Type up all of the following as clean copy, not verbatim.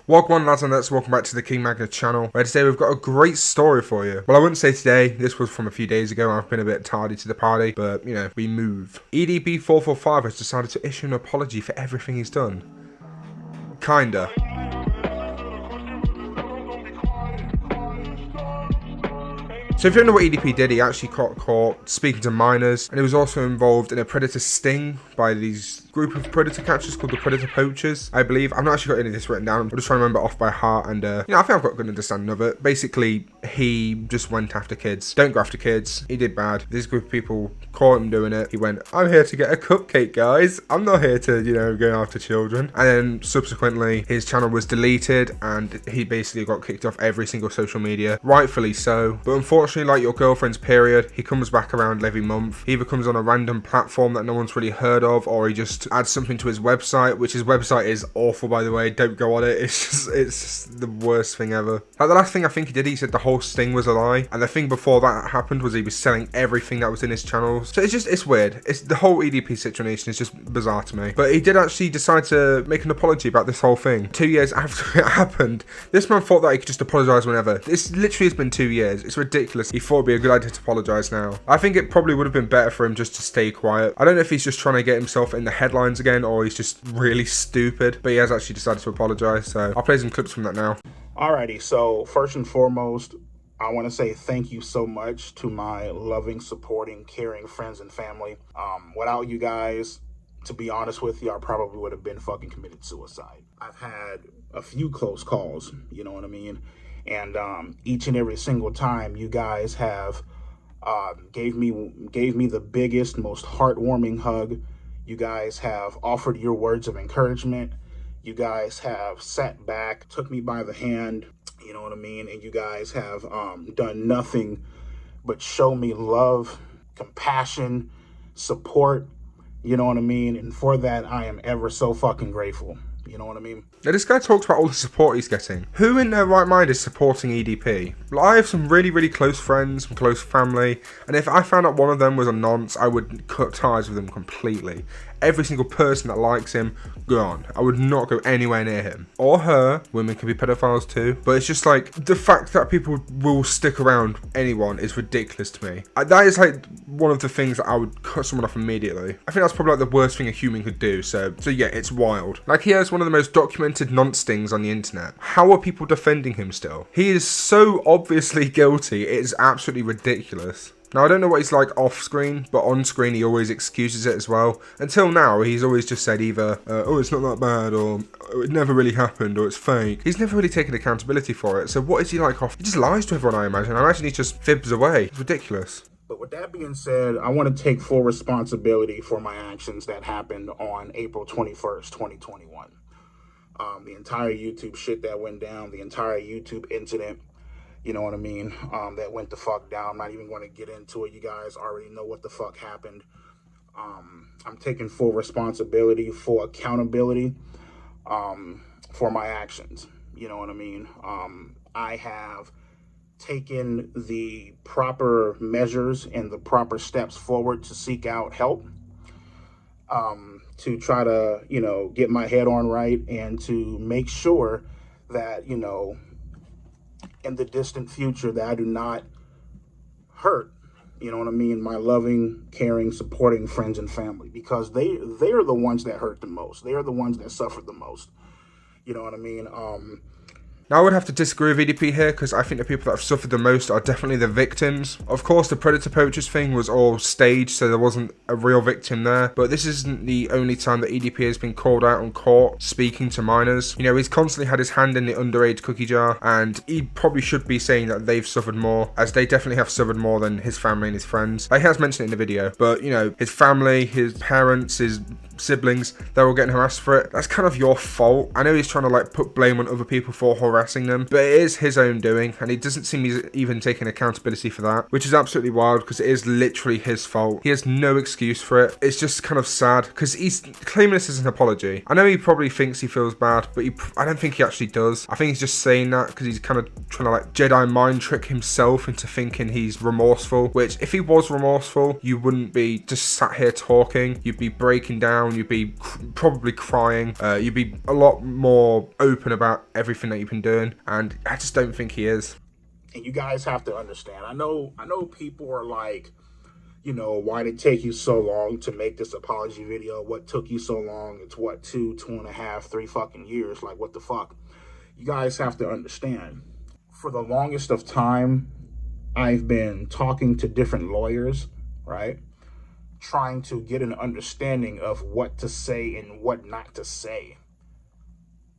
Welcome lads and welcome back to the KingMagna channel, where today we've got a great story for you. Well, I wouldn't say today, this was from a few days ago. I've been a bit tardy to the party, but you know, we move. EDP445 has decided to issue an apology for everything he's done. Kinda. So if you don't know what EDP did, he actually got caught speaking to minors, and he was also involved in a predator sting by these group of predator catchers called the predator poachers, I believe. I've not actually got any of this written down. I'm just trying to remember off by heart, and I think I've got a good understanding of it. Basically, he just went after kids. Don't go after kids. He did bad. This group of people caught him doing it. He went, I'm here to get a cupcake, guys. I'm not here to, go after children. And then subsequently, his channel was deleted, and he basically got kicked off every single social media. Rightfully so. But unfortunately, like your girlfriend's period, he comes back around every month. He either comes on a random platform that no one's really heard of, or he just adds something to his website, which his website is awful, by the way. Don't go on it. It's just the worst thing ever. Like the last thing I think he did, he said the whole sting was a lie, and the thing before that happened was he was selling everything that was in his channels. So it's weird. It's the whole EDP situation is just bizarre to me. But he did actually decide to make an apology about this whole thing 2 years after it happened. This man thought that he could just apologize whenever. This literally has been 2 years. It's ridiculous. He thought it'd be a good idea to apologize now. I think it probably would have been better for him just to stay quiet. I don't know if he's just trying to get himself in the headlines again, or he's just really stupid, but he has actually decided to apologize. So I'll play some clips from that now. Alrighty, so first and foremost, I want to say thank you so much to my loving, supporting, caring friends and family. Without you guys, to be honest with you, I probably would have been fucking committed suicide. I've had a few close calls, you know what I mean? And each and every single time, you guys have gave me the biggest, most heartwarming hug. You guys have offered your words of encouragement. You guys have sat back, took me by the hand, you know what I mean? And you guys have done nothing but show me love, compassion, support, you know what I mean? And for that, I am ever so fucking grateful. You know what I mean? Now, this guy talks about all the support he's getting. Who in their right mind is supporting EDP? Well, I have some really, really close friends, some close family, and if I found out one of them was a nonce, I would cut ties with them completely. Every single person that likes him, gone. I would not go anywhere near him. Or her. Women can be pedophiles too. But it's just like, the fact that people will stick around anyone is ridiculous to me. That is like one of the things that I would cut someone off immediately. I think that's probably like the worst thing a human could do. So yeah, it's wild. Like, he has one of the most documented nonce stings on the internet. How are people defending him still? He is so obviously guilty. It is absolutely ridiculous. Now, I don't know what he's like off screen, but on screen he always excuses it as well. Until now, he's always just said either, oh, it's not that bad, or oh, it never really happened, or it's fake. He's never really taken accountability for it. So what is he like off? He just lies to everyone, I imagine. I imagine he just fibs away. It's ridiculous. But with that being said, I want to take full responsibility for my actions that happened on April 21st, 2021. The entire YouTube shit that went down, the entire YouTube incident, you know what I mean, that went the fuck down. I'm not even going to get into it. You guys already know what the fuck happened. I'm taking full responsibility, full accountability for my actions. You know what I mean? I have taken the proper measures and the proper steps forward to seek out help, to try to, get my head on right and to make sure that, in the distant future, that I do not hurt, you know what I mean, my loving, caring, supporting friends and family, because they are the ones that hurt the most. They are the ones that suffered the most. You know what I mean? Now, I would have to disagree with EDP here, because I think the people that have suffered the most are definitely the victims. Of course, the predator poachers thing was all staged, so there wasn't a real victim there. But this isn't the only time that EDP has been called out on court speaking to minors. He's constantly had his hand in the underage cookie jar, and he probably should be saying that they've suffered more, as they definitely have suffered more than his family and his friends. He has mentioned it in the video, but, his family, his parents, his siblings, they're all getting harassed for it. That's kind of your fault. I know he's trying to put blame on other people for harassment harassing them, but it is his own doing, and he doesn't seem he's even taking accountability for that, which is absolutely wild because it is literally his fault. He has no excuse for it. It's just kind of sad because he's claiming this as an apology. I know he probably thinks he feels bad, but I don't think he actually does. I think he's just saying that because he's kind of trying to like Jedi mind trick himself into thinking he's remorseful, which if he was remorseful, you wouldn't be just sat here talking. You'd be breaking down. You'd be probably crying. You'd be a lot more open about everything that you've been doing, and I just don't think he is. And you guys have to understand. I know people are like, you know, why did it take you so long to make this apology video? What took you so long? It's what, 2.5, 3 fucking years. Like, what the fuck? You guys have to understand. For the longest of time, I've been talking to different lawyers, right? Trying to get an understanding of what to say and what not to say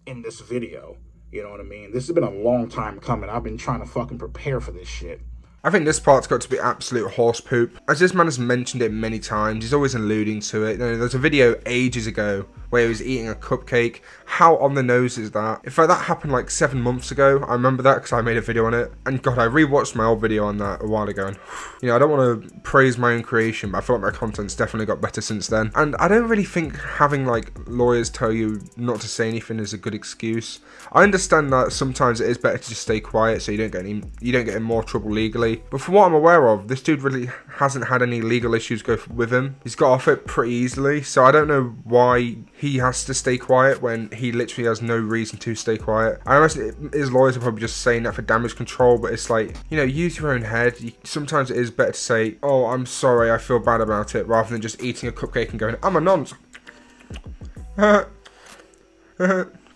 in this video. You know what I mean? This has been a long time coming. I've been trying to fucking prepare for this shit. I think this part's got to be absolute horse poop. As this man has mentioned it many times, he's always alluding to it. You know, there's a video ages ago where he was eating a cupcake. How on the nose is that? In fact, that happened like 7 months ago. I remember that because I made a video on it. And God, I rewatched my old video on that a while ago. And, you know, I don't want to praise my own creation, but I feel like my content's definitely got better since then. And I don't really think having like lawyers tell you not to say anything is a good excuse. I understand that sometimes it is better to just stay quiet so you don't get in more trouble legally. But from what I'm aware of, this dude really hasn't had any legal issues go with him. He's got off it pretty easily, so I don't know why he has to stay quiet when he literally has no reason to stay quiet. I imagine his lawyers are probably just saying that for damage control, but it's like, you know, use your own head. Sometimes it is better to say, oh, I'm sorry, I feel bad about it, rather than just eating a cupcake and going, I'm a nonce.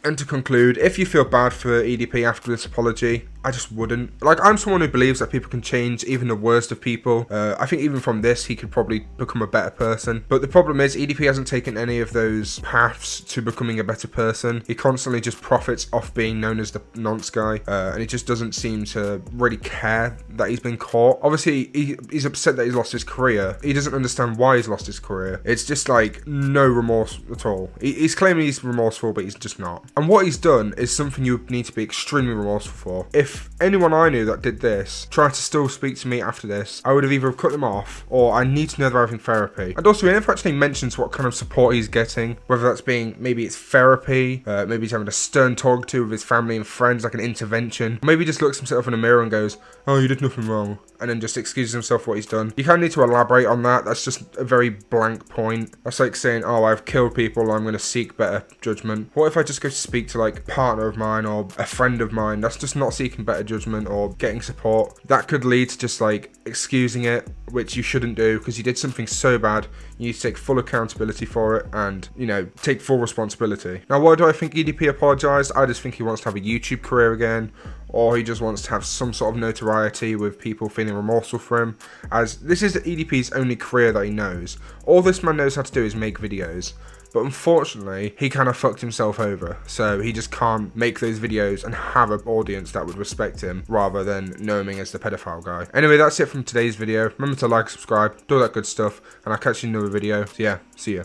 And to conclude, if you feel bad for EDP after this apology, I just wouldn't. Like, I'm someone who believes that people can change even the worst of people. I think even from this, he could probably become a better person. But the problem is, EDP hasn't taken any of those paths to becoming a better person. He constantly just profits off being known as the nonce guy. And he just doesn't seem to really care that he's been caught. Obviously, he's upset that he's lost his career. He doesn't understand why he's lost his career. It's just like no remorse at all. He's claiming he's remorseful, but he's just not. And what he's done is something you would need to be extremely remorseful for. If anyone I knew that did this tried to still speak to me after this, I would have either cut them off or I need to know they're having therapy. And also, he never actually mentions what kind of support he's getting, whether that's being, maybe it's therapy, maybe he's having a stern talk to with his family and friends, like an intervention. Maybe he just looks himself in a mirror and goes, oh, you did nothing wrong, and then just excuses himself for what he's done. You kind of need to elaborate on that. That's just a very blank point. That's like saying, oh, I've killed people, I'm going to seek better judgment. What if I just go to speak to like a partner of mine or a friend of mine? That's just not seeking better judgment or getting support. That could lead to just like excusing it, which you shouldn't do because you did something so bad. You need to take full accountability for it and, you know, take full responsibility. Now, why do I think EDP apologised? I just think he wants to have a YouTube career again, or he just wants to have some sort of notoriety with people feeling remorseful for him, as this is EDP's only career that he knows. All this man knows how to do is make videos. But unfortunately, he kind of fucked himself over, so he just can't make those videos and have an audience that would respect him, rather than know him as the pedophile guy. Anyway, that's it from today's video. Remember to like, subscribe, do all that good stuff, and I'll catch you in another video. So yeah, see ya.